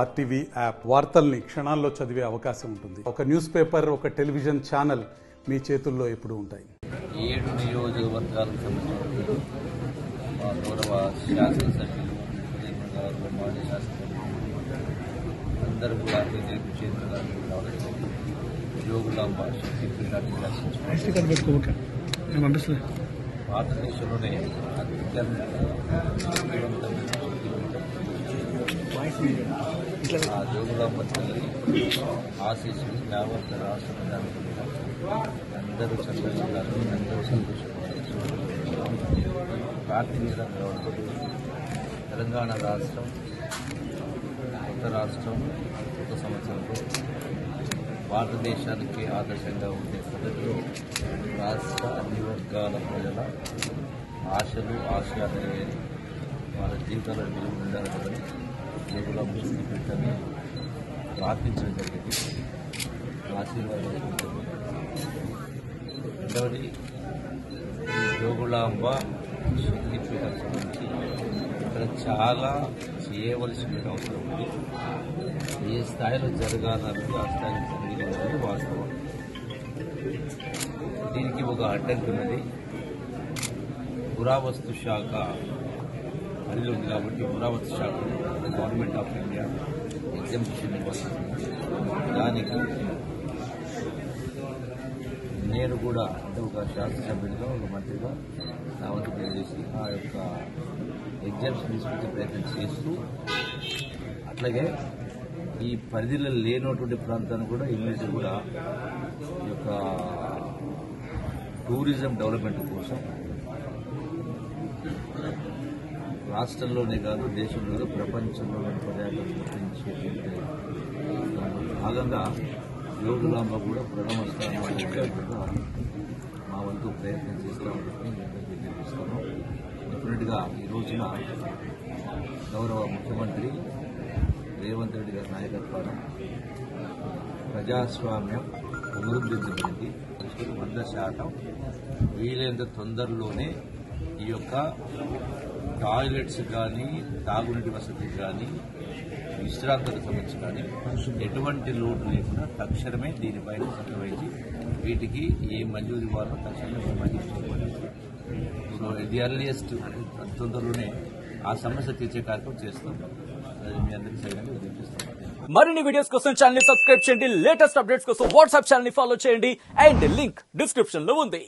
RTV app వార్తల్ని క్షణాల్లో చదివే అవకాశం ఉంటుంది. ఒక న్యూస్ పేపర్, ఒక టెలివిజన్ ఛానల్ మీ చేతుల్లో ఎప్పుడూ ఉంటాయి. 7 నియోజకవర్గాలకు సంబంధించిన మా గౌరవ శాసనసభ్యులు మాజీ శాసనసభ్యులు అందరూ కూడా చేతులు జోగులాంబ శక్తిపీఠాన్ని దర్శించారు. భారతదేశంలోనే అత్యంత ఆ జోగులాంబ తల్లి ఆశీస్సులు యావత్ రాష్ట్రానికి అందరూ చల్లగా అందరూ సంతోషపడారు. ప్రార్థనీయంగా తెలంగాణ రాష్ట్రం కొత్త రాష్ట్రం కొత్త సంవత్సరంలో భారతదేశానికి ఆదర్శంగా ఉండే పద్ధతిలో రాష్ట్ర అన్ని వర్గాల ప్రజల ఆశలు ఆశయాలు వాళ్ళ జీవితాల్లో విలువ ఉండాలని జోగులాంబ శక్తిపీఠాన్ని ప్రార్థించడం జరిగింది. ఆశీర్వాదం. రెండవది జోగులాంబ శక్తిపీఠం సంబంధించి ఇక్కడ చాలా చేయవలసిన అవసరం ఉంది. ఏ స్థాయిలో జరగాలన్నది ఆ స్థాయిలో జరిగిందన్నది వాస్తవం. దీనికి ఒక అడ్డంకి ఉన్నది. పురావస్తు శాఖ అల్లు ఉంది కాబట్టి పురావస్తు శాఖ గవర్నమెంట్ ఆఫ్ ఇండియా ఎగ్జామినేషన్ ఇవ్వాల్సింది. దానికి నేను కూడా అంటే ఒక శాసనసభ్యుడిగా ఒక మంత్రిగా నా వంతు చేసి ఆ యొక్క ఎగ్జామ్షన్ తీసుకొచ్చే ప్రయత్నం చేస్తూ అట్లాగే ఈ పరిధిలో లేనటువంటి ప్రాంతాన్ని కూడా ఇమీడియట్ కూడా ఈ యొక్క టూరిజం డెవలప్మెంట్ కోసం రాష్ట్రంలోనే కాదు దేశంలో ప్రపంచంలోని పర్యాటకులు గుర్తించేటువంటి భాగంగా జోగులాంబ కూడా ప్రథమ స్థానంలో మా వంతు ప్రయత్నం చేస్తామని తెలియజేస్తాను. డెఫినెట్గా ఈ రోజున గౌరవ ముఖ్యమంత్రి రేవంత్ రెడ్డి గారి నాయకత్వాన ప్రజాస్వామ్యం పునరుద్ధరించబడింది. 100% వీలైనంత తొందరలోనే ఈ యొక్క టాయిలెట్స్ కానీ తాగునీటి వసతి కానీ విశ్రాంతకు సంబంధించి కానీ ఎటువంటి లోటు లేకుండా తక్షణమే దీనిపైన సంగ్రహించి వీటికి ఏ మంజూరు ఇవ్వాలో తక్షణమే మంజూరు చేయబడింది. సో ది ఎర్లియస్ట్ తొందరలోనే ఆ సమస్య తీర్చే కార్యక్రమం చేస్తాం. అది మీ అందరికీ సరిగ్గా ఉద్దేశిస్తాం. మరిన్ని వీడియోస్ కోసం ఛానల్ ని సబ్స్క్రైబ్ చేయండి. లేటెస్ట్ అప్డేట్స్ కోసం వాట్సాప్ ఛానల్ ని ఫాలో చేయండి. అండ్ లింక్ డిస్క్రిప్షన్ లో ఉంది.